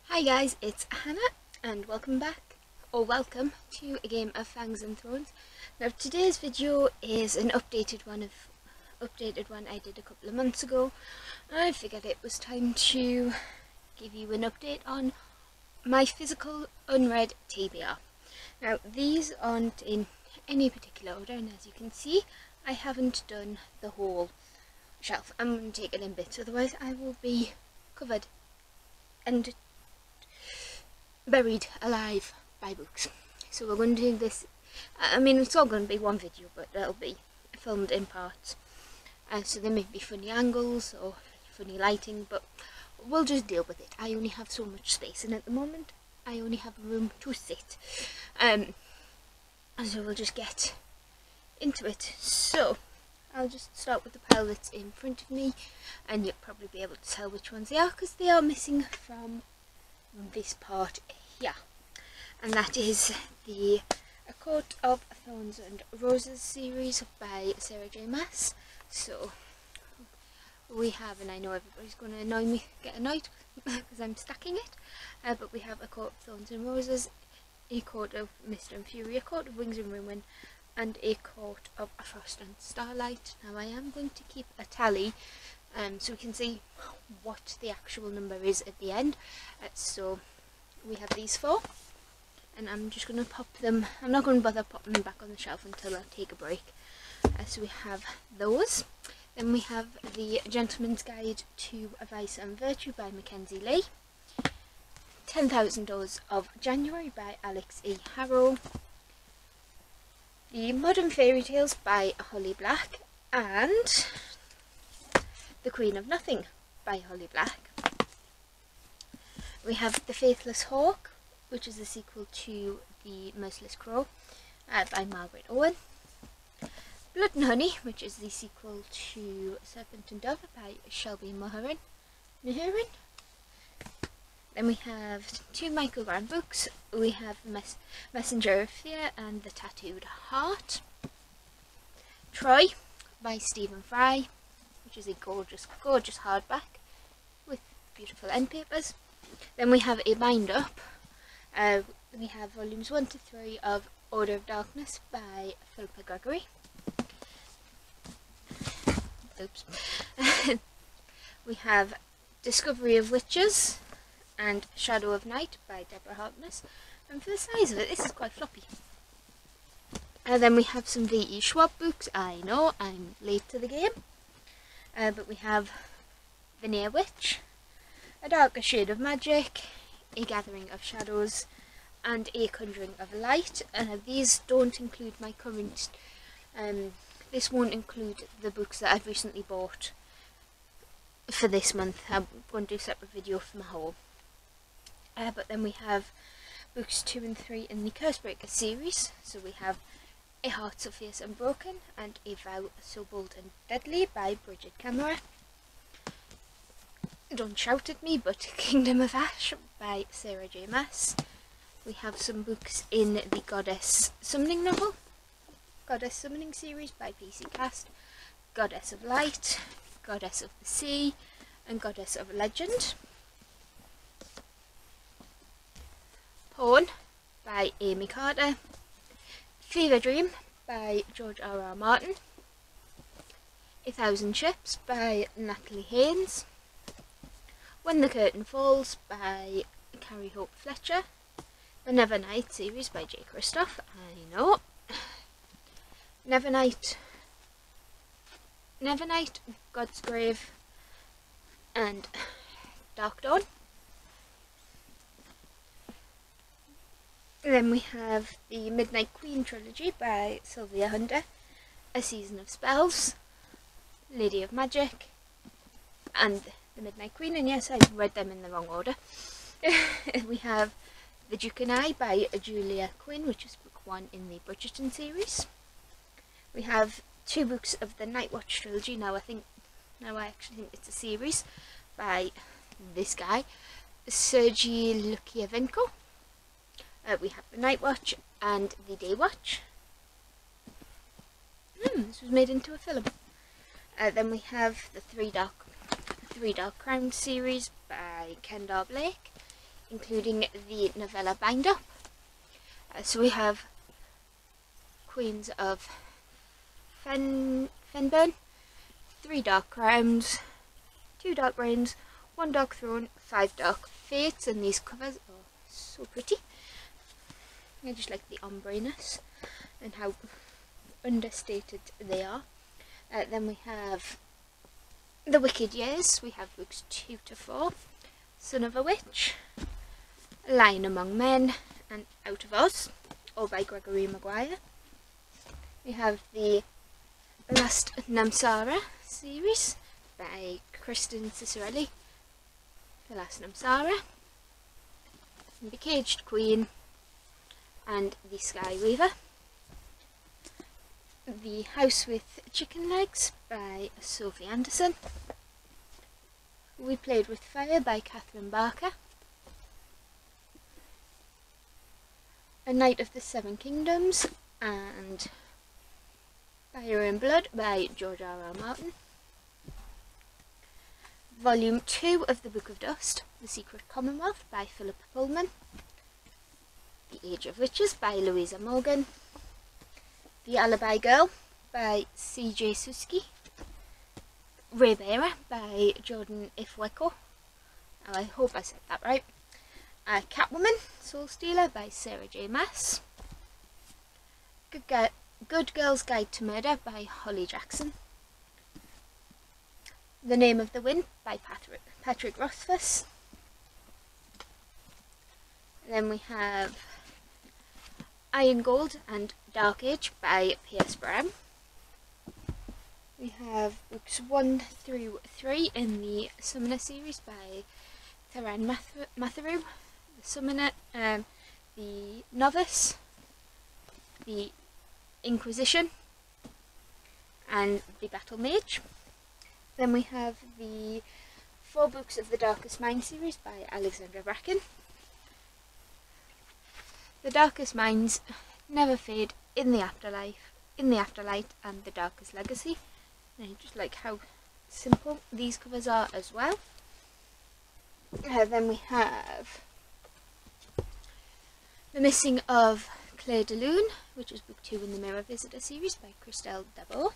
Hi guys, it's Hannah and welcome back, or welcome to a game of Fangs and Thorns. Now today's video is an updated one I did a couple of months ago. I figured it was time to give you an update on my physical unread TBR. Now these aren't in any particular order, and as you can see I haven't done the whole shelf. I'm going to take it in bits, otherwise I will be covered and buried alive by books. So we're going to do this, I mean it's all going to be one video, but it'll be filmed in parts. So there may be funny angles or funny lighting, but we'll just deal with it. I only have so much space, and at the moment I only have room to sit. So we'll just get into it. So I'll just start with the pile that's in front of me, and you'll probably be able to tell which ones they are because they are missing from this part here, and that is the A Court of Thorns and Roses series by Sarah J. Maas. So we have, and I know everybody's going to get annoyed because I'm stacking it, but we have A Court of Thorns and Roses, A Court of Mist and Fury, A Court of Wings and Ruin, and A Court of Frost and Starlight. Now I am going to keep a tally so we can see what the actual number is at the end. So we have these four, and I'm just going to pop them. I'm not going to bother popping them back on the shelf until I take a break. So we have those. Then we have the Gentleman's Guide to Vice and Virtue by Mackenzie Lee, 10,000 Doors of January by Alex E. Harrow, the Modern Fairy Tales by Holly Black, and The Queen of Nothing by Holly Black. We have The Faithless Hawk, which is the sequel to The Merciless Crow by Margaret Owen. Blood and Honey, which is the sequel to Serpent and Dove by Shelby Mahurin. Then we have two Michael Grant books. We have Messenger of Fear and The Tattooed Heart. Troy by Stephen Fry, which is a gorgeous, gorgeous hardback with beautiful end papers. Then we have a bind up. We have volumes 1 to 3 of Order of Darkness by Philippa Gregory. Oops. We have Discovery of Witches and Shadow of Night by Deborah Harkness. And for the size of it, this is quite floppy. And then we have some V.E. Schwab books. I know, I'm late to the game. But we have Veneer Witch, A Darker Shade of Magic, A Gathering of Shadows, and A Conjuring of Light. These don't include my current, this won't include the books that I've recently bought for this month. I'm going to do a separate video for my haul. But then we have books 2 and 3 in the Cursebreaker series. So we have A Heart So Fierce and Broken and A Vow So Bold and Deadly by Bridget Camera. Don't shout at me, but Kingdom of Ash by Sarah J. Maas. We have some books in the Goddess Summoning novel, Goddess Summoning series by PC Cast, Goddess of Light, Goddess of the Sea, and Goddess of Legend. Pawn by Amy Carter, Fever Dream by George R.R. Martin, 1,000 Ships by Natalie Haynes, When the Curtain Falls by Carrie Hope Fletcher, the Nevernight series by J. Christoph, I know, Nevernight, God's Grave, and Dark Dawn. Then we have the Midnight Queen trilogy by Sylvia Hunter, A Season of Spells, Lady of Magic, and the Midnight Queen, and yes, I read them in the wrong order. We have The Duke and I by Julia Quinn, which is book 1 in the Bridgerton series. We have 2 books of the Nightwatch trilogy. Now I actually think it's a series by this guy, Sergei Lukyavenko. We have the Nightwatch and the Daywatch. This was made into a film. Then we have the Three Dark Crowns series by Kendall Blake, including the novella bind-up. So we have Queens of Fenburn, 3 Dark Crowns, 2 Dark Reigns, 1 Dark Throne, 5 Dark Fates, and these covers are so pretty. I just like the ombreness and how understated they are. Then we have The Wicked Years. We have books 2 to 4, Son of a Witch, Lion Among Men, and Out of Oz, all by Gregory Maguire. We have the Last Namsara series by Kristen Cicerelli, The Last Namsara, The Caged Queen, and The Sky Weaver. The House with Chicken Legs by Sophie Anderson. We Played with Fire by Catherine Barker. A Knight of the Seven Kingdoms and Fire and Blood by George R.R. Martin. Volume 2 of The Book of Dust, The Secret Commonwealth by Philippa Pullman. The Age of Witches by Louisa Morgan. The Alibi Girl by C.J. Suski. Raybearer by Jordan Ifweko. I hope I said that right. Catwoman, Soul Stealer by Sarah J. Maas. Good Girl's Guide to Murder by Holly Jackson. The Name of the Wind by Patrick Rothfuss. Then we have Iron Gold and Dark Age by P.S. Brown. We have books 1 through 3 in the Summoner series by Taran Matharu. The Summoner, the Novice, the Inquisition, and the Battle Mage. Then we have the 4 books of the Darkest Mind series by Alexandra Bracken. The Darkest Minds, Never Fade, In the Afterlife, In the Afterlight, and The Darkest Legacy. And I just like how simple these covers are as well. Then we have The Missing of Claire de Lune, which is book 2 in the Mirror Visitor series by Christelle Dabot.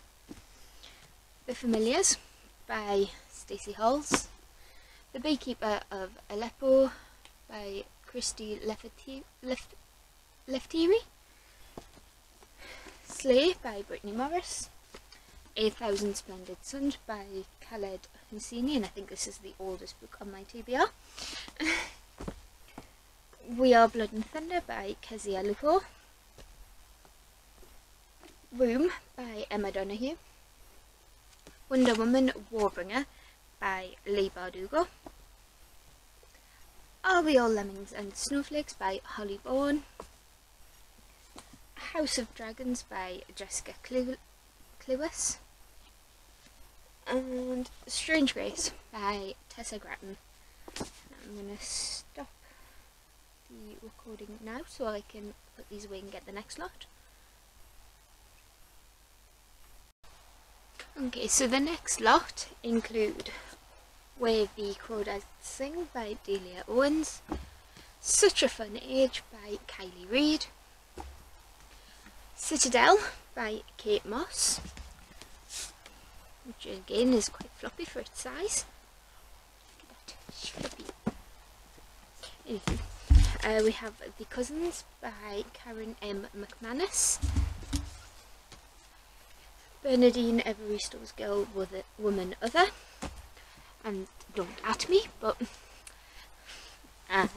The Familiars by Stacey Halls. The Beekeeper of Aleppo by Christy Leftieri. Slay by Brittany Morris. 8,000 Splendid Suns by Khaled Hosseini, and I think this is the oldest book on my TBR. We Are Blood and Thunder by Kezia Lupo. Room by Emma Donoghue. Wonder Woman Warbringer by Leigh Bardugo. Are We All Lemmings and Snowflakes by Holly Bourne. House of Dragons by Jessica Cluess. And Strange Grace by Tessa Grattan. I'm going to stop the recording now so I can put these away and get the next lot. Okay, so the next lot include Where the Crawdads Sing by Delia Owens, Such a Fun Age by Kylie Reid, Citadel by Kate Moss, which again is quite floppy for its size. Anywho, we have The Cousins by Karen M. McManus, Bernadine Everistow's Girl, Woman, Other, and Don't At Me, and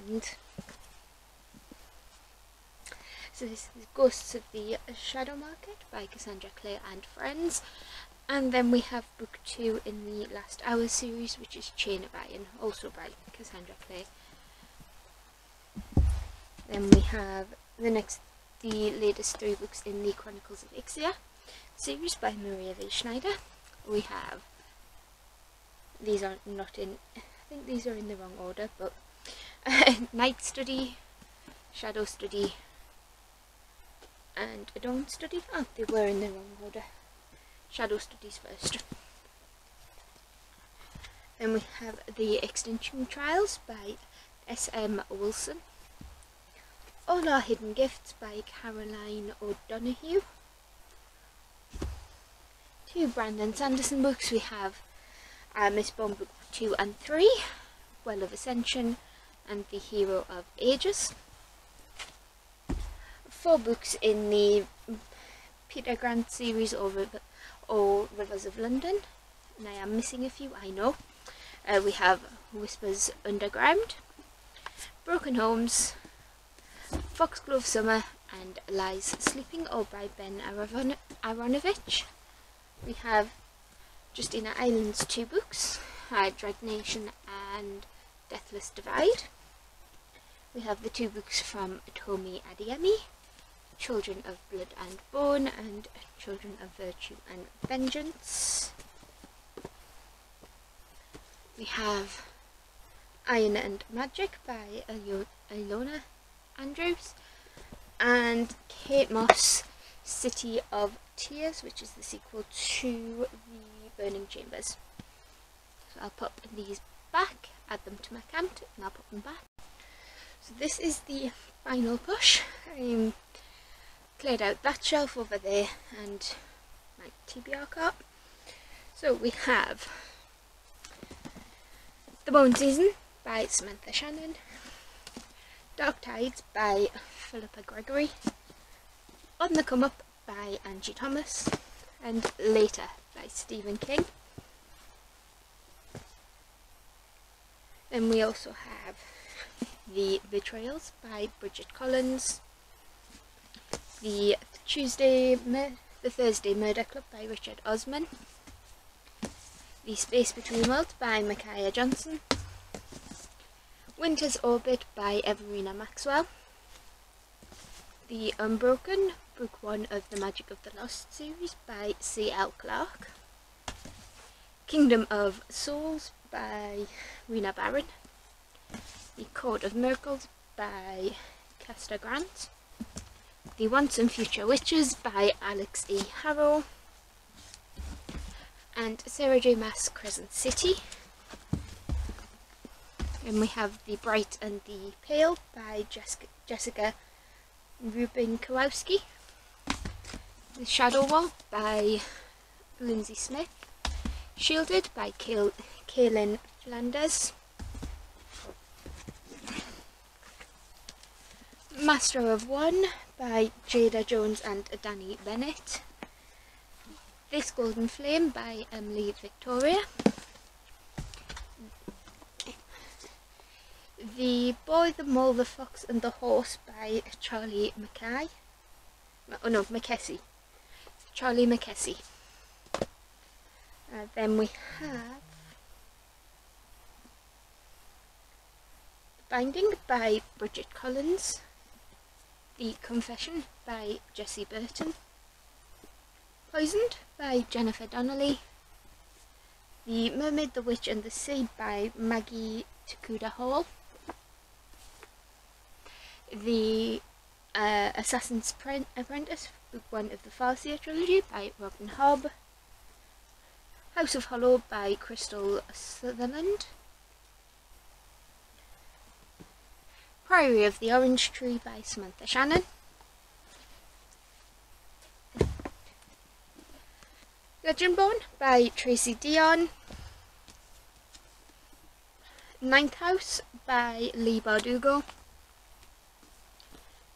so this is Ghosts of the Shadow Market by Cassandra Clare and Friends. And then we have book 2 in the Last Hour series, which is Chain of Iron, also by Cassandra Clare. Then we have the latest 3 books in the Chronicles of Xia series by Maria V. Schneider. We have, these are not in, I think these are in the wrong order, but Night Study, Shadow Study, and Dawn Study. Oh, they were in the wrong order. Shadow Studies first. Then we have The Extinction Trials by S.M. Wilson. All Our Hidden Gifts by Caroline O'Donoghue. 2 Brandon Sanderson books. We have Miss Bond book 2 and 3, Well of Ascension and The Hero of Ages. 4 books in the Peter Grant series or Rivers of London, and I am missing a few, I know. We have Whispers Underground, Broken Homes, Foxglove Summer and Lies Sleeping, all by Ben Aronovich. We have Justina Island's 2 books, Dread Nation and Deathless Divide. We have the 2 books from Tomi Adeyemi, Children of Blood and Bone and Children of Virtue and Vengeance. We have Iron and Magic by Ilona Andrews and Kate Moss, City of Tears, which is the sequel to The Burning Chambers. So I'll pop these back, add them to my count, and I'll put them back. So this is the final push. Cleared out that shelf over there and my TBR cart. So we have The Bone Season by Samantha Shannon, Dark Tides by Philippa Gregory, On the Come Up by Angie Thomas, and Later by Stephen King. Then we also have The Betrayals by Bridget Collins, The Thursday Murder Club by Richard Osman, The Space Between Worlds by Micaiah Johnson, Winter's Orbit by Everina Maxwell, The Unbroken, Book 1 of the Magic of the Lost series by C.L. Clarke, Kingdom of Souls by Rena Barron, The Court of Miracles by Castor Grant, The Once and Future Witches by Alex E. Harrow, and Sarah J. Maas Crescent City. And we have The Bright and the Pale by Jessica Rubin Kowalski, The Shadow Wall by Lindsay Smith, Shielded by Kaylin Flanders, Master of One by Jada Jones and Danny Bennett, This Golden Flame by Emily Victoria, The Boy, the Mole, the Fox and the Horse by Charlie Mackay. Oh no, Mackesy. Charlie Mackesy. Then we have The Binding by Bridget Collins, The Confession by Jessie Burton, Poisoned by Jennifer Donnelly, The Mermaid, the Witch and the Sea by Maggie Takuda Hall, The Assassin's Apprentice, Book 1 of the Farseer Trilogy by Robin Hobb, House of Hollow by Crystal Sutherland, Priory of the Orange Tree by Samantha Shannon, Legendborn by Tracy Dion, Ninth House by Lee Bardugo,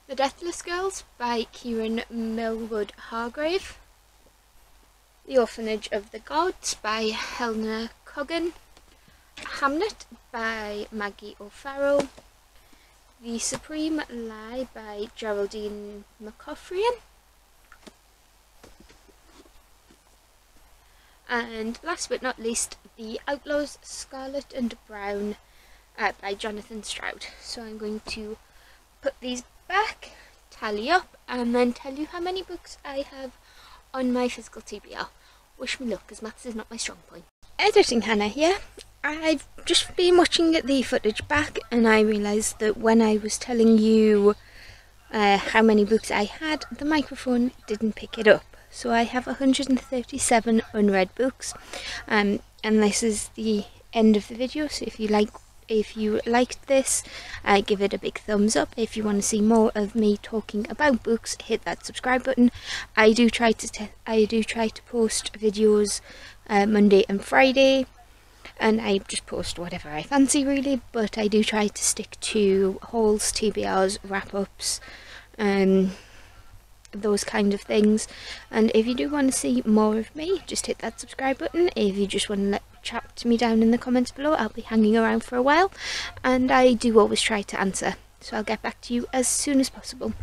The Deathless Girls by Kieran Millwood Hargrave, The Orphanage of the Gods by Helena Coggan, Hamnet by Maggie O'Farrell, The Supreme Lie by Geraldine McCaffrian, and last but not least, The Outlaws Scarlet and Brown by Jonathan Stroud. So I'm going to put these back, tally up, and then tell you how many books I have on my physical TBR. Wish me luck, because maths is not my strong point. Editing Hannah here. I've just been watching the footage back and I realised that when I was telling you how many books I had, the microphone didn't pick it up. So I have 137 unread books, and this is the end of the video. So if you like if you liked this, give it a big thumbs up. If you want to see more of me talking about books, hit that subscribe button. I do try to post videos Monday and Friday, and I just post whatever I fancy really, but I do try to stick to hauls, TBRs, wrap-ups, those kind of things. And if you do want to see more of me, just hit that subscribe button. If you just want to chat to me down in the comments below, I'll be hanging around for a while, and I do always try to answer, so I'll get back to you as soon as possible.